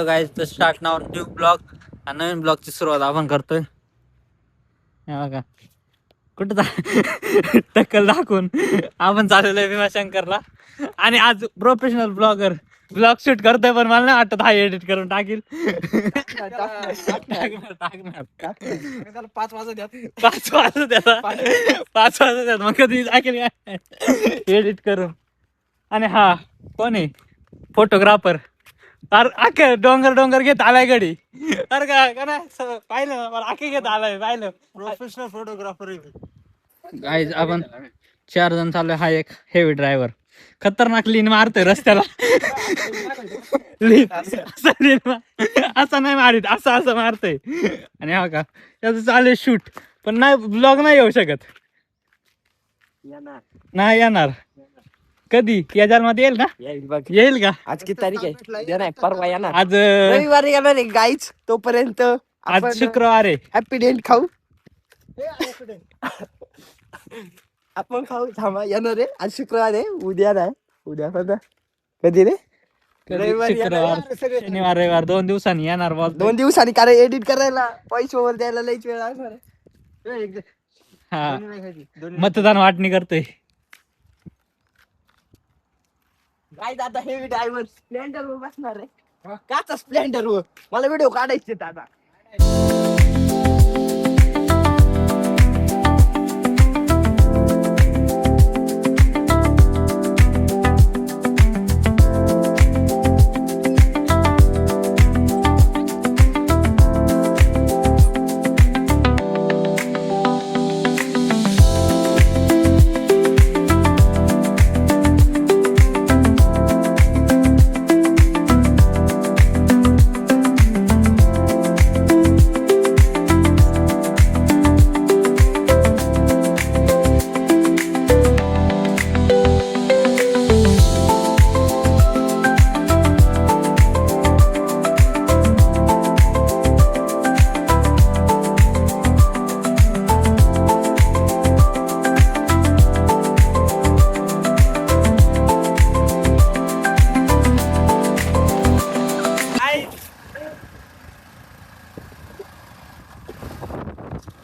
Guys तर start नाव new blog. नवीन ब्लॉगची सुरुवात आपण करतोय. हे बघा कुठं टक्कल दाखवून आपण चाललेलो आहे भीमाशंकरला. आणि आज प्रोफेशनल ब्लॉगर ब्लॉग शूट करतोय, पण मला नाही वाटत हा एडिट करून टाकील. त्याला 5 वाजत द्या. 5 वाजत द्या, 5 वाजत द्या, मग कधी टाकेल एडिट करून. आणि हा कोण आहे फोटोग्राफर. अरे आखे डोंगर घेत आलाय गडी. अरे का नाही पाहिलं मला आखे घेत आलाय पाहिलं. प्रोफेशनल फोटोग्राफर आहे. गाईज आपण 4 जण चाललोय. हा एक हेवी ड्रायव्हर खतरनाक लीन मारतोय रस्त्याला. असं नाही मारित, असं मारतोय. आणि हा का त्याचं चालू शूट, पण नाही ब्लॉग नाही येऊ शकत. नाही येणार. कधी या जन्मात येईल ना? येईल का? आज किती तारीख आहे? नाही, परवा येणार. आज रविवारी येणार आहे गाईच. तोपर्यंत आज शुक्रवार आहे. हॅपी डेंट खाऊ. आपण खाऊ. थांबा, येणार आहे. आज शुक्रवार आहे, उद्या नाही. उद्या पण कधी रे? रविवारी शुक्रवार शनिवार रविवार 2 दिवसांनी येणार. बोल 2 दिवसांनी, कारण एडिट करायला पैसे वर द्यायला लईच वेळ लागणार आहे. हा मतदान वाटणी करतोय. गाईज आता हेवी ड्रायव्हर स्प्लेंडर वर बसणार आहे. काचा स्प्लेंडर वर मला व्हिडिओ काढायचे दादा.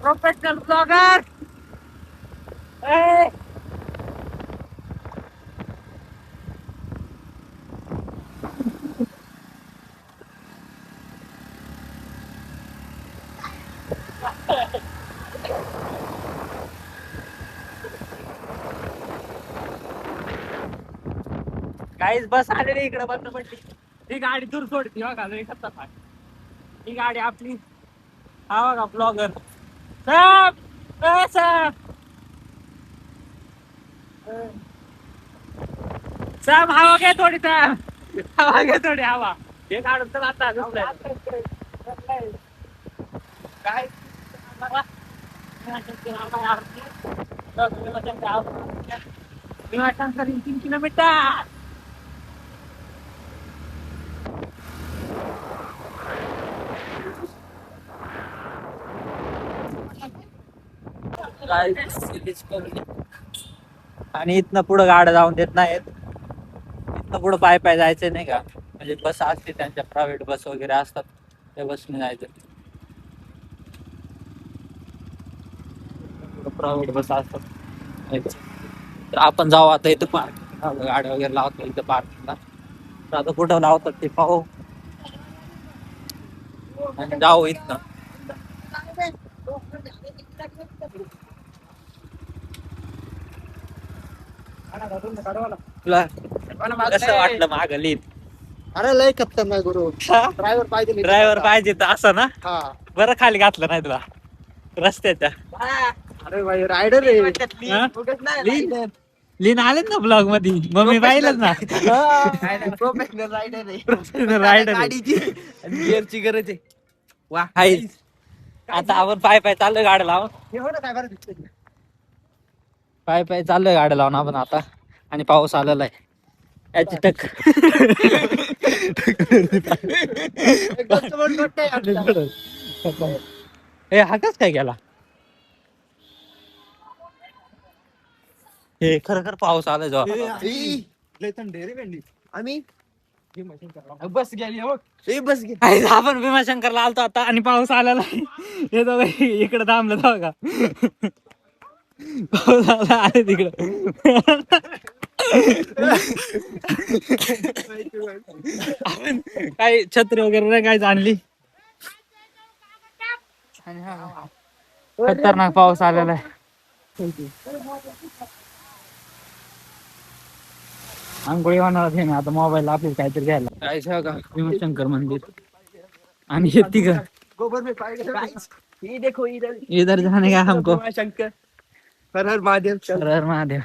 Professional blogger. गाईज बस आलेली इकडे बंद पडली. ही गाडी दूर सोडती बघा, लई खतरनाक. ही गाडी आपली. हा बघा ब्लॉगर साहेब. साहेब साहेब हवा घे थोडी. साहेब हवा घे थोडी. हवा हे काढून तर आता काय भीमाशंकर 3 किलोमीटर. आणि इथनं पुढं गाड्या जाऊन देत नाहीत. इथनं पुढं पाय जायचंय नाही का. म्हणजे बस असते त्यांच्या, प्रायव्हेट बस वगैरे असतात, त्या बसने जायचं. प्रायव्हेट बस असतात. तर आपण जाऊ आता इथं पार्क, गाड्या वगैरे लावतो इथं पार्किंगला. तर आता कुठं लावतात ते पाहू आणि जाऊ इथनं. तुला कसं वाटलं मागं लीन? अरे लय खतरनाक गुरु. ड्रायव्हर पाहिजे. ड्रायव्हर पाहिजे तर असं ना. हा. बरं खाली घातलं नाही तुला रस्त्याच्या. अरे भाई रायडर आहे. लीन आलेत ना ब्लॉग मध्ये, मग मी पाहिलंच ना. प्रोफेशनल रायडर आहे. प्रोफेशनल रायडर गाडीची आणि गिअरची गरज आहे. वा आता आपण पाय चाललोय गाड्या लावून. पाय चाललोय गाड्या लावून आपण आता. आणि पाऊस आलेला आहे. याची टक हा कस काय गेला. हे खरं पाऊस आलाय जेव्हा. आम्ही बस गेली हो. बस गेली. आहे, आपण भीमाशंकरला आलतो आता आणि पाऊस आलेला आहे. हे दोघं इकडे थांबलं बघा. पाऊस आला आहे तिकडं. आपण काही छत्री वगैरे नाही काय आणली. आणि हा खतरनाक पाऊस आलेला आहे. आंघोळी होणार आहे ना आता. मोबाईल आपल्याला काहीतरी घ्यायला काय का भीमाशंकर मंदिर. आणि हे तिघ गोबर में पाएगा गाइस. ये देखो इधर इधर जाने का हमको. शंकर. हर हर महादेव. हर हर महादेव.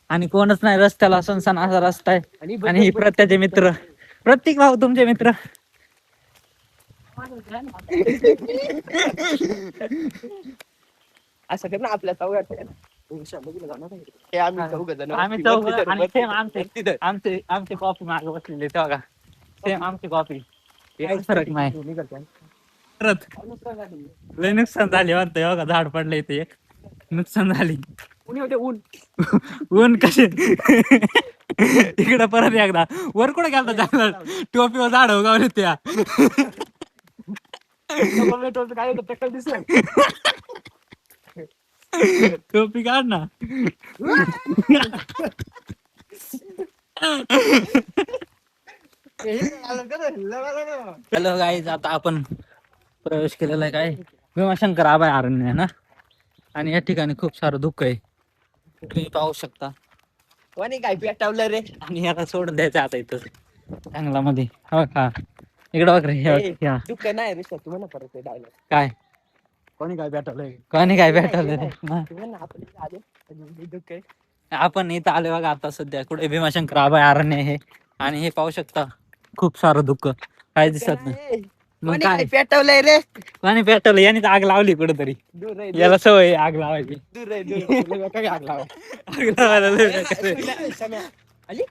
आणि कोणच नाही रस्त्याला, सुनसान असा रस्ता आहे. आणि ही प्रत्याचे मित्र, प्रत्येक भाऊ तुमचे मित्र. असं कर ना आपल्या चौघात. आम्ही चौघ जण. आम्ही चौघ आणि सेम आमचे आमचे आमचे कॉफी मागे बसलेले तेव्हा. सेम आमची कॉफी. फरक नाही. परत लय नुकसान झाले वाटतं. बघा झाड पडलं इथे एक. नुकसान झाली. ऊन ऊन कसे. तिकडे परत एकदा वर कुठे गेलता जंगलात. टोपीवर झाड उगावले त्या. काय होतं टक्कल दिसलं. टोपी काढ ना. हॅलो गाईज, आता आपण प्रवेश केलेला आहे काय भीमाशंकर अभयारण्य आहे ना. आणि या ठिकाणी खूप सारं धुकं आहे, तुम्ही पाहू शकता. कोणी काय पेटवलं रे. आणि याला सोडून द्यायचं आता इथं जंगलामध्ये. हो का, इकडं बघ रे. हे दुःख नाही रे तुम्हाला परत डायलॉग. काय कोणी काय पेटवलंय. कोणी काय भेटवलं रे. दुःख आहे. आपण इथं आले बघा आता सध्या कुठे भीमाशंकर अभयारण्य आहे. आणि हे पाहू शकता खूप सारं धुकं, काय दिसत नाही. मग काय पेटवलंय रे. कोणी पेटवलं, यानेच आग लावली कुठेतरी. दूर रे. याला सवय आहे आग लावायची. दूर रे. दूर काय आग लावा. आग लावायला लय बेकार आहे. आली.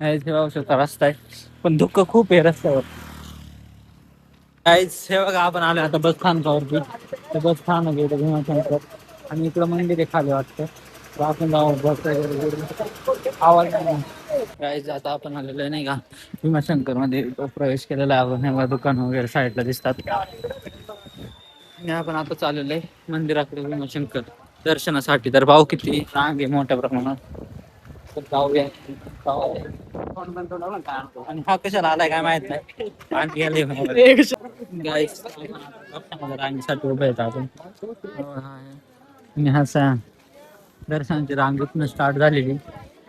हे पाहू शकता रस्ता आहे, पण धुकं खूप आहे रस्त्यावर. काहीच हे बघा आपण आलो आता बस स्थानकावरती. तर बस स्थानक आहे भीमाशंकर. आणि इकडं मंदिर आहे खाली वाटतं. तर आपण जाऊ बस वगैरे. आवाज काहीच. आता आपण आलेलो आहे नाही का भीमाशंकर मध्ये. तो प्रवेश केलेला आहे आपण. दुकान वगैरे साईडला दिसतात. आणि आपण आता चाललेलो आहे मंदिराकडे भीमाशंकर दर्शनासाठी. तर भाऊ किती रांग आहे मोठ्या प्रमाणात. तर जाऊया. आणि हा कशाला आलाय काय माहित नाही. आणि गेले गाईस रांगेसाठी उभे आहेत आपण. आणि हा दर्शनाची रांग इथनं स्टार्ट झालेली.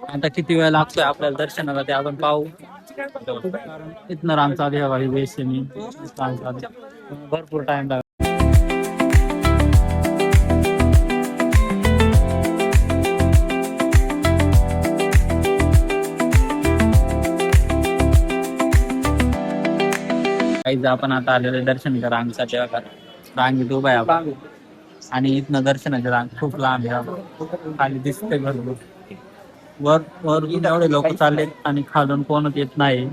आता किती वेळ लागतोय आपल्याला दर्शनाला ते आपण पाहू. कारण इथनं रांग चालू आहे बाई. बेसनी रांग चालू, भरपूर टाइम लागतो. आपण आता आलेलं दर्शन रांगसाठी बघा. रांगेत उभा आहे आपण. आणि इथनं दर्शनाची रांग खूप लांब आहे. खाली दिसते भरपूर. वर एवढे लोक चाललेत आणि खालून कोणच येत नाही.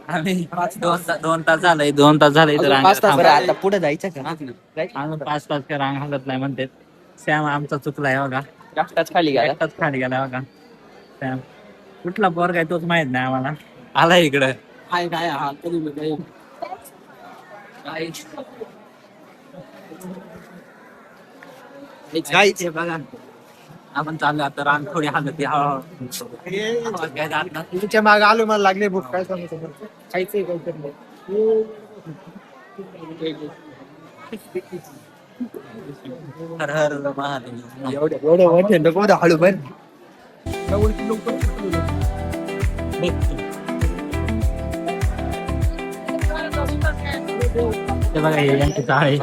आम्ही 2 तास झालंय. 2 तास झाले आता पुढे जायचं का. अजून 5 तास काय रांग हलत नाही म्हणते. सॅम आमचा चुकलाय बघा. खाली गेला बघा. सॅम कुठला पोरगा आहे तोच माहित नाही आम्हाला. आला इकडं काय काय हा कधी बघा. आपण चाललो आता. रांग थोडी हालत तुमच्या माग आलो. मला लागले भूक. काय सांगतो खायचंय काहीतरी. हर हर महादेव. एवढं हळू पण ते बघा हे यांची चाळे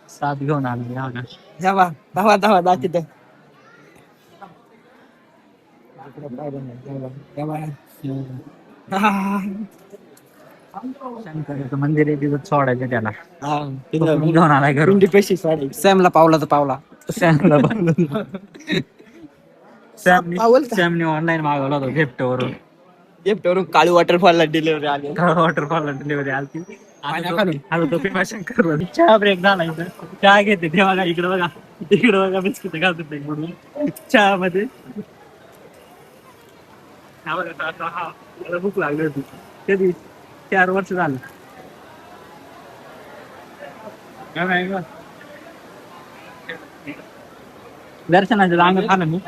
साथ घेऊन आले. धावा दाखवत. शंकराचं मंदिर आहे तिथं सोडायचं त्याला. घेऊन आलाय घरून. पैसे सॅमला पावला तर पावला. सॅमने ऑनलाईन मागवला होता गिफ्ट वरून. काळू वॉटरफॉलला डिलिव्हरी आली. वॉटरफॉलला डिलिव्हरी आली. आलो तो भीमाशंकर. चहा ब्रेक झाला इथं. चहा घेते ते बघा. इकडे बघा बिस्किट घालतो चहा मध्ये. मला भूक लागली होती कधी 4 वर्ष झालं. दर्शनाच्या रांगेत आलं मी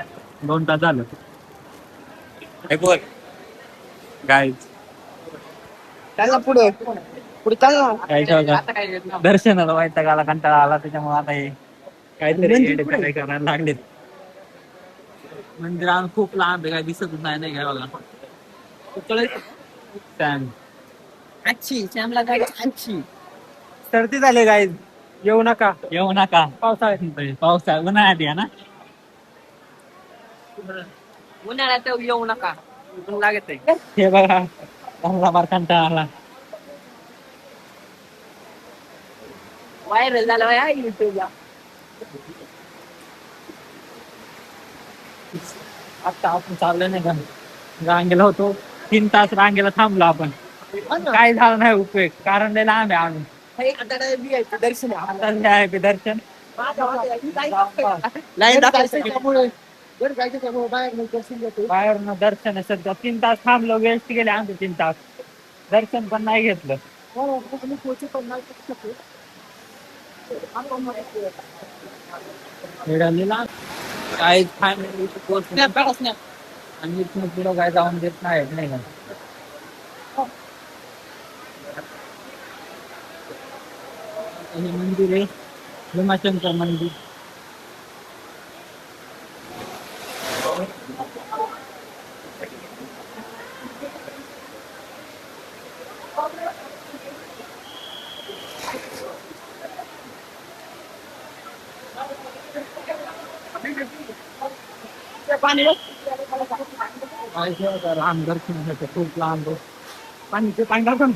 2 तास झालं. बोल काय त्याला पुढे पुढे चाल ना. दर्शनाला वैताग आला, कंटाळा आला, त्याच्यामुळे आता हे काहीतरी edit करायला लागलेत. मंदिर खूप लांब आहे, काय दिसतच नाही काय बघा. अच्छी श्यामला गाडी अच्छी सर्दी झाले गाईज. येऊ नका पावसाळ्यात उन्हाळ्यात या ना. उन्हाळ्यात येऊ नका लागत आहे. हे बघा मला फार कंटाळा आला. व्हायरल झालं बाई युट्यूबला. आता आपण चाललो नाही का, रांगेला होतो 3 तास रांगेला थांबलो आपण. काय झालं नाही उपयोग, कारण लय लांब आहे आम्ही. दर्शन आता हे आहे दर्शन बाहेर दर्शन आहे सध्या. 3 तास थांबलो, वेस्ट गेले आमचे 3 तास. दर्शन पण नाही घेतलं. काय आणि इथून पुढं काय जाऊन देत नाही का. हे मंदिर आहे भीमाशंकर मंदिर. लांब दर्शनासाठी खूप लांब पाणीचे पांढरा पण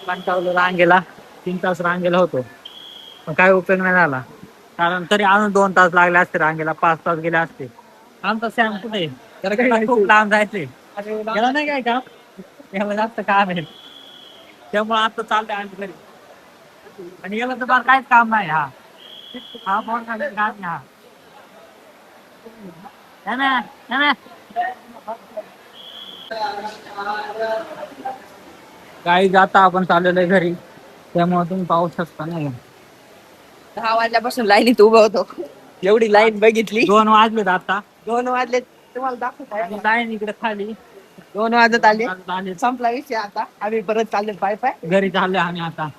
कंटाळलो रांगेला. 3 तास रांगेला होतो पण काय उपयोग नाही झाला, कारण तरी आणून 2 तास लागले असते रांगेला. 5 तास गेले असते. आमचा सॅम कुठे खूप लांब जायचे, गेला नाही काय काम, याला जास्त काम आहे. त्यामुळे आता चालतंय आम्ही घरी. आणि याला तर मला काहीच काम नाही. हा फोन काम नाही. काही जाता आपण चाललेलो आहे घरी, त्यामुळे तुम्ही पाहू शकता नाही. 10 वाजल्यापासून लाईनीत उभं होतो. एवढी लाईन बघितली. 2 वाजलेत आता. 2 वाजले तुम्हाला दाखवतो. लाईन इकडे खाली 2 वाजत आले. आले. संपला विषय. आता आम्ही परत चालले पाय घरी चालले आम्ही आता.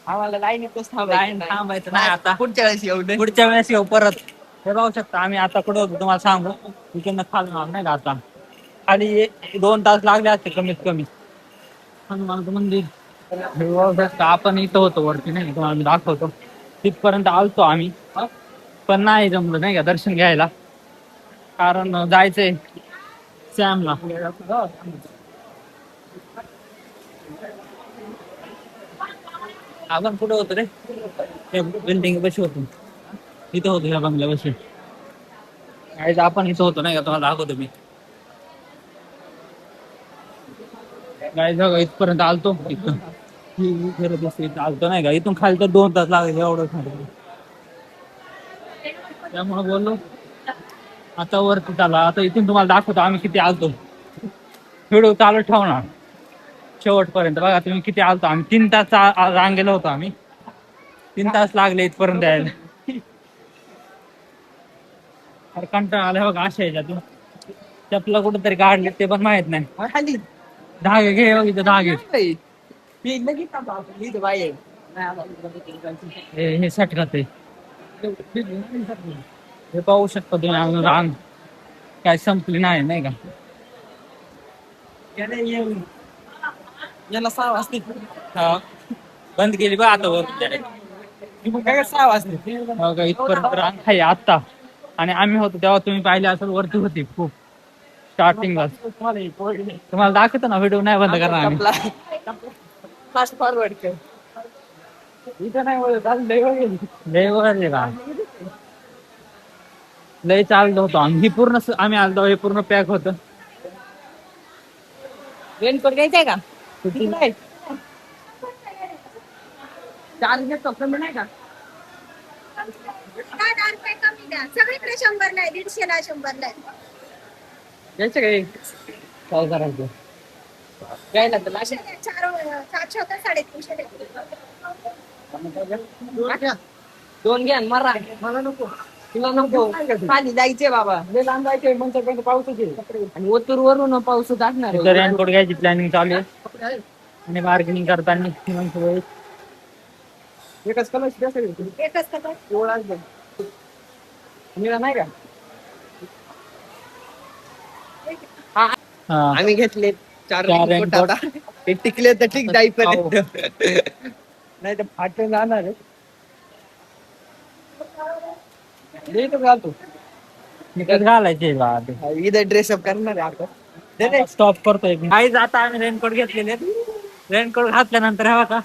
आम्हाला लाईनीतच लाईन थांबायचं नाही आता. पुढच्या वेळेस येऊ दे. पुढच्या वेळेस येऊ परत. हे पाहू शकता आम्ही आता कुठं होतो तुम्हाला सांगू. इकडनं खाली नाही का आता खाली 2 तास लागले असते कमीत कमी. हनुमान मंदिर हे पाहू शकता. आपण इथं होतो वरती नाही, तुम्हाला मी दाखवतो. तिथपर्यंत आलतो आम्ही पण नाही जमलं नाही का दर्शन घ्यायला, कारण जायचंय सॅमला. आपण कुठं होतो रे, बिल्डिंग बशी होतो. इथं होतो ह्या बंगल्या बशी. आपण इथं होतो नाही का, तुम्हाला दाखवतो मी. काय जागा इथपर्यंत आलतो. इथं इथं आलतो नाही का. इथून खाली तर 2 तास लागले एवढं खाली. त्यामुळे बोललो आता वरती चाला. आता इथून तुम्हाला दाखवतो आम्ही किती आलतो. व्हिडिओ चालू ठेवणार शेवटपर्यंत. बघा तुम्ही किती आलतो. आम्ही 3 तास रांगेला होतो आम्ही. 3 तास लागले इथपर्यंत यायला. अरे कंटाळा आला बघा अशा ह्याच्यातून. चपला कुठेतरी काढले ते पण माहित नाही. धागे घे इथं धागे. हे सटकत आहे. हे पाहू शकता तुम्ही रांग काय संपली नाही का. याला 6 वाजते. हा. बंद केली बा आता वर मग काय 6 वाजले. हो का, इथपर्यंत रांग आहे आता. आणि आम्ही होतो तेव्हा तुम्ही पाहिले असेल वरती होती खूप स्टार्टिंगला. तुम्हाला दाखवतो ना, व्हिडिओ नाही बंद करणार आम्ही. फास्ट फॉरवर्ड कर. इथं नाही बोलत, आज लय वर गेली. लय वर आहे बा. लय चाललो होतो आम्ही. ही पूर्ण आम्ही आलो हे पूर्ण पॅक होतं. रेनकोट घ्यायचंय का? नाही. चार्ज घेतो कमी नाही का? कमी द्या. सगळीकडे 100 नाही, 150 ला 100 नाही. घ्यायचं काय? काय करायचं? घ्यायला तर लागेल. 700 होतं, 350 द्या. दोन घ्या आणि मारा. मला नको. तुला नको. खाली जायचंय बाबा. लय लांब जायचंय. म्हणतात पाऊसच आहे. आणि ओतूर वरून पाऊस टाकणार इथं रेनकोट घ्यायची प्लॅनिंग चालू आहे आणि बार्गेनिंग करताना एकच कलर एकच कलर. एवढाच बघ. निळा नाही का? हा. आम्ही घेतले 4 4 रेनकोट रेनकोट. आता. ते टिकले तर ठीक जाईपर्यंत. नाही तर फाटून जाणार आहे. घालतो. निकट घालायचे बा ते. इथं ड्रेसअप करणार आहे आपण. स्टॉप करतोय मी. काही आता आम्ही रेनकोट घेतलेले. रेनकोट घातल्यानंतर हवा का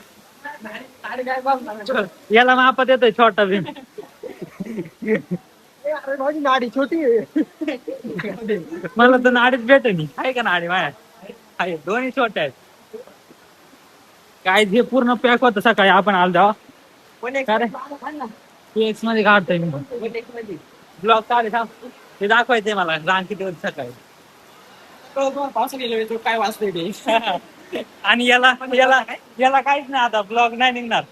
याला मापात येतोय छोटा भीम. अरे माझी नाडी छोटी आहे. मला तर नाडीच भेटेल. आहे का नाडी माया? आहे, दोन्ही छोट्या आहेत. काय हे पूर्ण पॅक होतं सकाळी आपण आलो तेव्हा. पण एक काय रे? PX मध्ये काढतोय मी. ब्लॉग चालेल थांब. ते दाखवायचंय मला रांग किती होती सकाळी. पाऊस गेलो तो काय वाचतोय ते. आणि याला याला याला काहीच नाही आता, ब्लॉग नाही निघणार.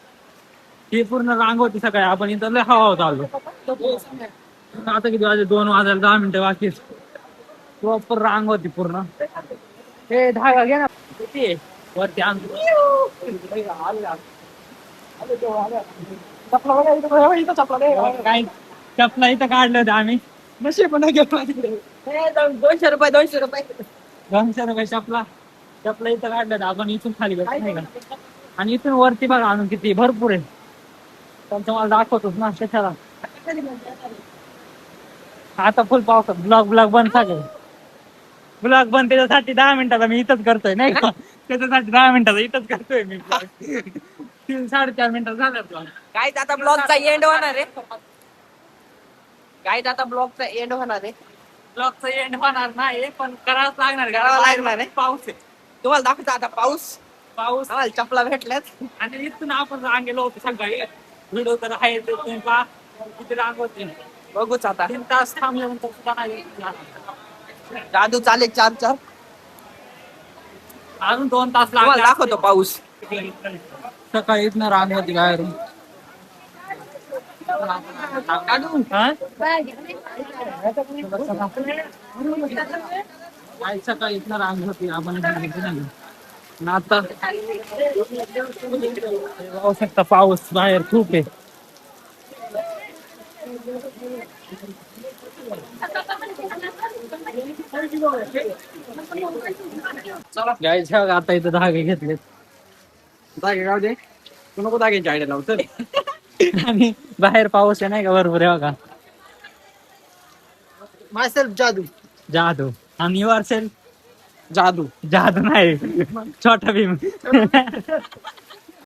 ही पूर्ण रांग होती सकाळी आपण इथं लय हवा होता आलो. आता किती वाजले? 2 वाजायला 10 मिनिटं बाकी. प्रॉपर रांग होती पूर्ण. हे धागा घे ना. किती आहे? वरती आण. काय चपला इथं काढलं होतं आम्ही. नशे पण 200 रुपये 200 रुपये. 200 रुपये चपला इथं काढलं होतं आपण. इथून खाली बघ नाही का. आणि इथून वरती बघा अजून किती भरपूर आहे. त्यांचं मला दाखवतोच ना कशाला. आता फुल पावसात ब्लॉग बंद सगळे. ब्लॉग बंद त्याच्यासाठी 10 मिनिटाचा मी इथंच करतोय नाही का. त्याच्यासाठी 10 मिनिटाचा इथंच करतोय मी. 3-4.5 मिनिटं झालं ब्लॉग. काय आता ब्लॉगचा एंड होणार आहे. काय आता ब्लॉगचा एंड होणार आहे. ब्लॉगचं एंड होणार नाही पण करावंच लागणार. करावं लागणार आहे. पाऊस आहे. तुम्हाला दाखवतो आता पाऊस. आम्हाला चपला भेटल्यात. आणि इथून आपण रांग गेलो होतो सकाळी. व्हिडिओ तर आहे ते तुम्ही पहा. किती रांग होती. बघूच आता. 3 तास थांबल्यानंतर सुद्धा नाही. जादू चालेल 4 अजून 2 तास तुम्हाला लागले. दाखवतो पाऊस. सकाळी इथनं रांग होती बाहेरून. हा? काय सकाळी इथनं रांग होती आपण नाही. आता पाहू शकता पाऊस बाहेर खूप आहे. गाईस आता इथं धागे घेतलेत. दागे गाव दे. तू नको दाग्यांची आयडिया लावतो. आणि बाहेर पाऊस आहे नाही का बरोबर आहे बघा. मायसेल्फ जादू. जादू. आणि युअर सेल्फ जादू. जादू नाही छोटा भीम.